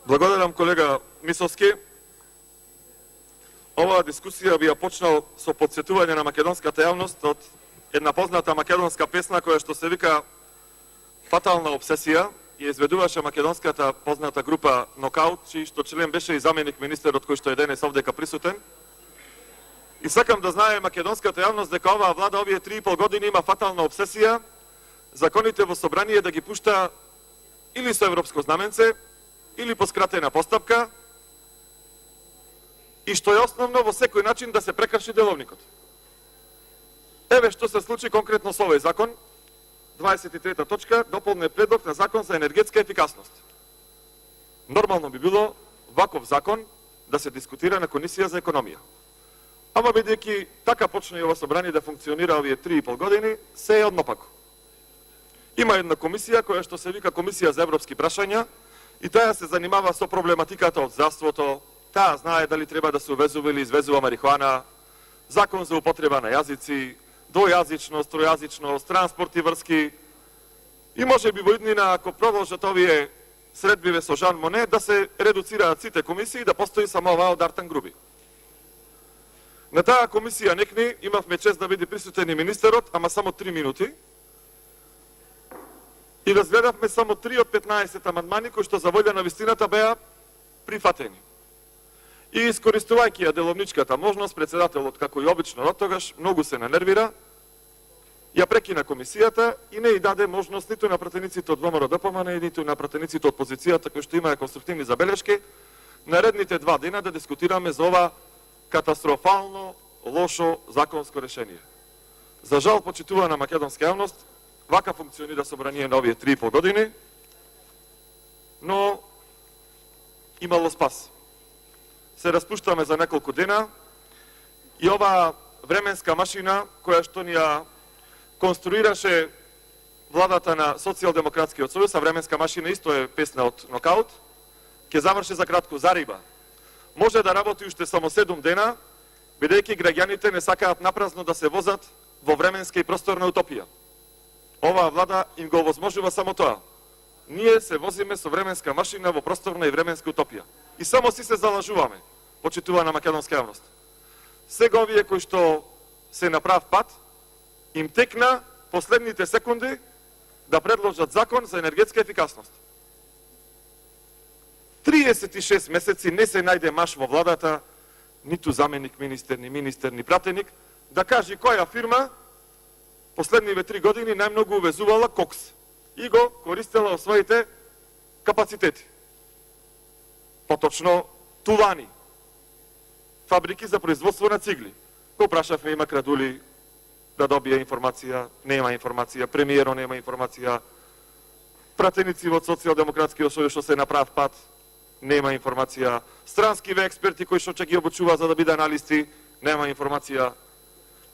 Благодарам, колега Мисовски. Оваа дискусија би ја почнал со подсетување на македонската јавност од една позната македонска песна која што се вика "Фатална обсесија" и изведуваше македонската позната група Нокаут, чиј што член беше и заменик министерот кој што е денес овдека присутен. И сакам да знае македонската јавност дека оваа влада овие 3,5 години има фатална обсесија законите во собрание да ги пушта или со европско знаменце, или по скратена постапка, и што е основно во секој начин да се прекрши деловникот. Еве што се случи конкретно со овој закон. 23-та точка, дополнет предлог на закон за енергетска ефикасност. Нормално би било ваков закон да се дискутира на Комисија за економија. Ама бидејќи така почна и ова собрание да функционира овие 3,5 години, се е однопако. Има една комисија која што се вика Комисија за европски прашања и таа се занимава со проблематиката од здравството. Таа знае дали треба да се увезува или извезува марихуана, закон за употреба на јазици, двојазичност, тројазичност, транспорт и врски. И може би во иднина, ако продолжат овие средбиве со Жан Моне, да се редуцираат сите комисии и да постои само оваа од Артан Груби. На таа комисија некни имавме чест да биде присутен и министерот, ама само 3 минути. И разгледавме само 3 од 15 амандмани кои што за волја на вистината беа прифатени. И искористувајќи ја деловничката можност, председателот, како и обично од тогаш, многу се нанервира, ја прекина комисијата и не ја даде можност ниту на пратениците од ВМРО ДПМН, ниту на пратениците од позицијата кои што имаа конструктивни забелешки, наредните 2 дена да дискутираме за ова катастрофално лошо законско решение. За жал, почитувана македонска јавност, вака функционира собрание на овие 3,5 години, но имало спас. Се распуштаме за неколку дена и оваа временска машина која што ни ја конструираше владата на Социјалдемократскиот сојуз, а временска машина исто е песна од Нокаут, ќе заврши за кратко зариба. Може да работи уште само 7 дена, бидејќи граѓаните не сакаат напразно да се возат во временска и просторна утопија. Оваа влада им го овозможува само тоа. Ние се возиме со временска машина во просторна и временска утопија. И само си се залажуваме, почитувана македонска јавност. Сега овие кои што се на прав пат, им текна последните секунди да предложат закон за енергетска ефикасност. 36 месеци не се најде маш во владата, ниту заменик министер, ни министер, ни пратеник, да каже која фирма последниве 3 години најмногу увезувала кокс и го користела во своите капацитети. Поточно тулани, фабрики за производство на цигли. Го прашавме има крадули да добие информација, нема информација, премиерот нема информација, пратеници од Социјалдемократскиот сојуз што се на прав пат, нема информација, странскиве експерти кои што ќе ги обучува за да биде аналисти, нема информација.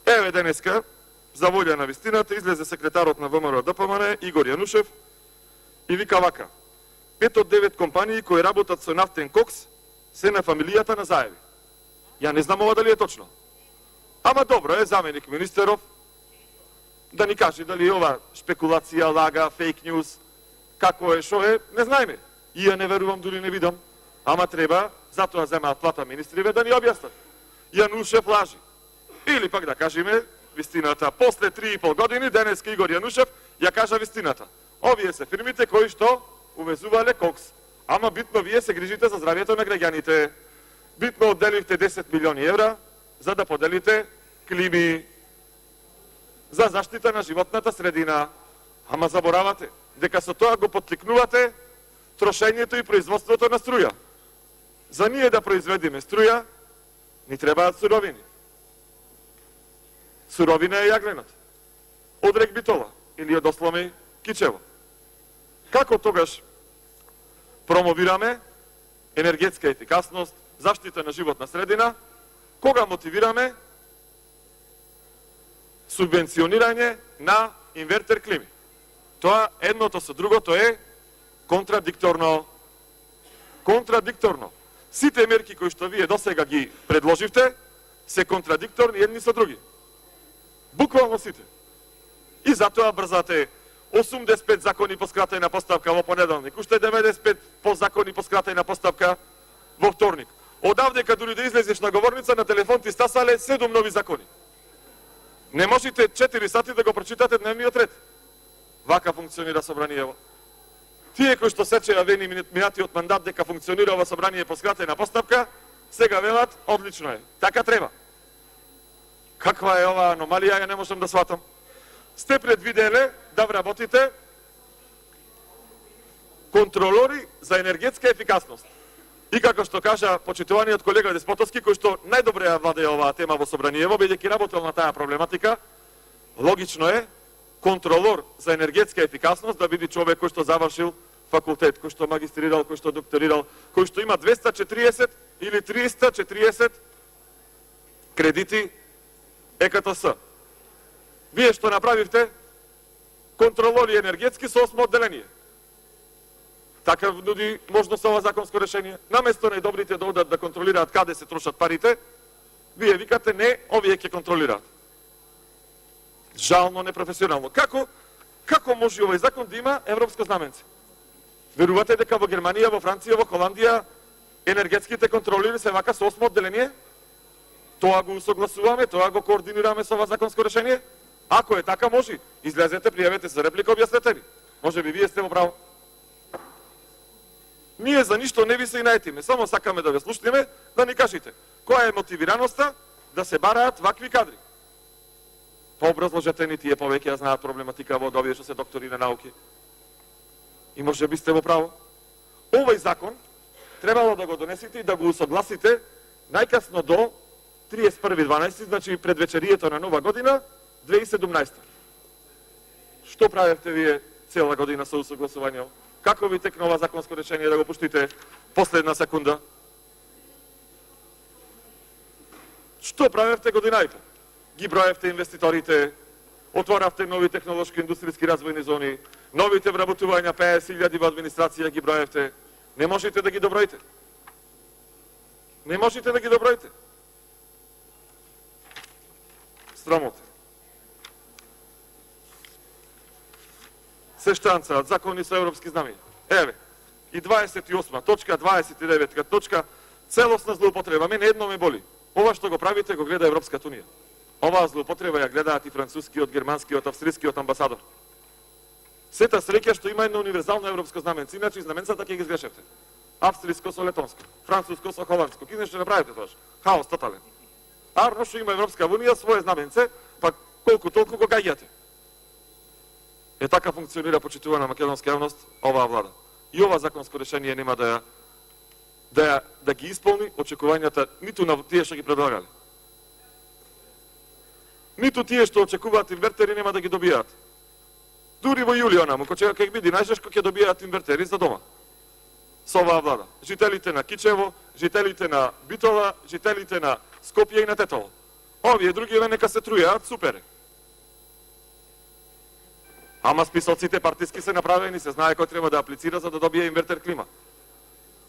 Еве денеска, за волја на вистината, излезе секретарот на ВМРО ДПМН, Игор Јанушев, и вика вака: 5 од 9 компании кои работат со нафтен кокс се на фамилијата на Заеви. Ја не знам ова дали е точно. Ама добро е заменик министеров да ни каже дали ова шпекулација, лага, фейк ньюс, како е, шо е, не знаеме. И ја не верувам, дури не видам. Ама треба, затоа земаат плата министриве, да ни објаснат. Јанушев лажи. Или пак да кажеме вистината. После 3,5 години, денеска Игор Јанушев ја кажа вистината. Овие се фирмите кои што увезувале кокс. Ама битно вие се грижите за здравјето на граѓаните. Битно одделивте 10 милиони евра за да поделите клими, за заштита на животната средина. Ама заборавате дека со тоа го поттикнувате трошењето и производството на струја. За ние да произведиме струја, ни требаат суровини. Суровина е јагленот, од рек Битола или од Осломи Кичево. Како тогаш промовираме енергетска ефикасност, заштита на животна средина, кога мотивираме субвенционирање на инвертер клими? Тоа едното со другото е контрадикторно. Контрадикторно. Сите мерки кои што вие досега ги предложивте се контрадикторни едни со други. Буквално сите. И затоа брзате 85 закони по скратена поставка во понеделник, уште 95 по закони по скратена поставка во вторник. Одавдека дури да излезеш на говорница, на телефон ти стасале 7 нови закони. Не можете 4 сати да го прочитате дневниот ред. Вака функционира собраниево. Тие кои што сечеа вени минатиот мандат дека функционира ова собрание по скратена поставка, сега велат одлично е. Така треба. Каква е ова аномалија, ја не можам да сватам. Сте предвиделе да вработите контролори за енергетска ефикасност. И како што кажа почитуваниот колега Деспотовски, кој што најдобре ја владее оваа тема во собраниево, бидејќи работел на таа проблематика, логично е контролор за енергетска ефикасност да биде човек кој што завршил факултет, кој што магистрирал, кој што докторирал, кој што има 240 или 340 кредити ЕКТС. Вие што направивте? Контролори енергетски со 8 одделение. Така нуди можност ова законско решение. Наместо најдобрите да одат да контролираат каде се трошат парите, вие викате не, овие ќе контролираат. Жално, непрофесионално. Како може овој закон да има европско знаменце? Верувате дека во Германија, во Франција, во Холандија енергетските контролери се вака со 8 одделение? Тоа го усогласуваме, тоа го координираме со ова законско решение? Ако е така, може. Излезете, пријавете се за реплика, објаснете ни. Може би вие сте во право. Ние за ништо не ви се и наетиме, само сакаме да ве слушнеме, да ни кажете која е мотивираноста да се бараат вакви кадри. Пообразложете ни, тие повеќе ја знаат проблематика во овие што се доктори на науки. И може би сте во право. Овој закон требало да го донесите и да го усогласите најкасно до 31.12, значи пред вечерието на Нова година 2017. Што правевте вие цела година со усогласување? Како ви текна ова законско решение да го пуштите последна секунда? Што правевте година и пол? Ги броевте инвеститорите, отворавте нови технолошки индустријски развојни зони, новите вработувања 50.000 во администрација ги броевте. Не можете да ги доброите. Не можете да ги доброите. Срамота. Се штанцаат закони со европски знамења. Еве, и 28 точка, 29 точка, целосна злоупотреба. Мене едно ме боли. Ова што го правите го гледа Европската унија. Оваа злоупотреба ја гледаат и францускиот, германскиот, австрискиот амбасадор. Сета среќа што има едно универзално европско знаменце, иначе знаменцата ќе ги сгрешевте. Австриско со летонско, француско со холандско. Ки нешто направите тоа? Хаос тотален. Арно што има Европска унија свое знаменце, па колку толку го гаѓате. Е така функционира почитувана македонска јавност оваа влада. И ова законско решение нема да ги исполни очекувањата ниту на тие што ги предлагале. Ниту тие што очекуваат инвертери нема да ги добијаат. Дури во јули онаму, кога ќе биде најжешко ќе добијаат инвертери за дома. Со оваа влада. Жителите на Кичево, жителите на Битола, жителите на Скопје и на Тетово. Овие други нека се трујаат, супер. Ама списоците партиски се направени, се знае кој треба да аплицира за да добие инвертер клима.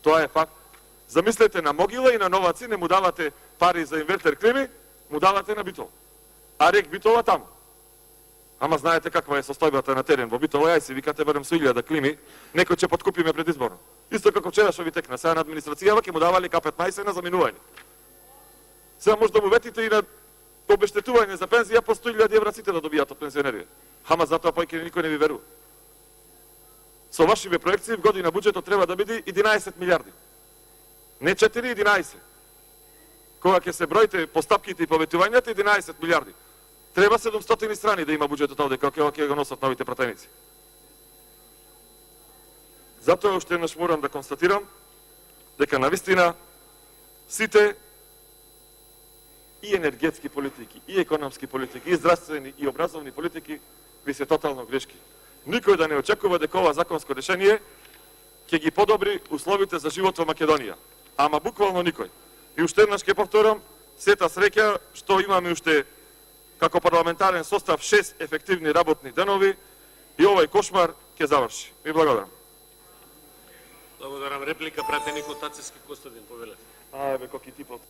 Тоа е факт. Замислете, на Могила и на Новаци не му давате пари за инвертер клими, му давате на Битола. А рек Битола таму. Ама знаете каква е состојбата на терен во Битола, јај се викате барем со 1000 клими, некој ќе подкупиме предизборно. Исто како вчера што ви текна, сега на администрацијава ќе му давале К15 на заминување. Сега може да му ветите и на обештетување за пензија по 100.000 евра сите да добијат од пензионерите. Ама затоа појќе никој не ви верува. Со вашите проекции в година буџетот треба да биде 11 милиарди. Не 4, 11. Кога ќе се броите постапките и поветувањата, 11 милиарди. Треба 700 страни да има буџетот овде, како ќе го носат новите пратеници. Затоа уште еднаш морам да констатирам дека навистина сите и енергетски политики, и економски политики, и здравствени, и образовни политики ви се тотално грешки. Никој да не очекува дека ова законско решение ќе ги подобри условите за живот во Македонија. Ама буквално никој. И уште еднаш ќе повторам, сета среќа што имаме уште како парламентарен состав 6 ефективни работни денови и овој кошмар ќе заврши. Ви благодарам. Благодарам. Реплика пратеник од Тацески Костадин, повелете. Бе, коки типот.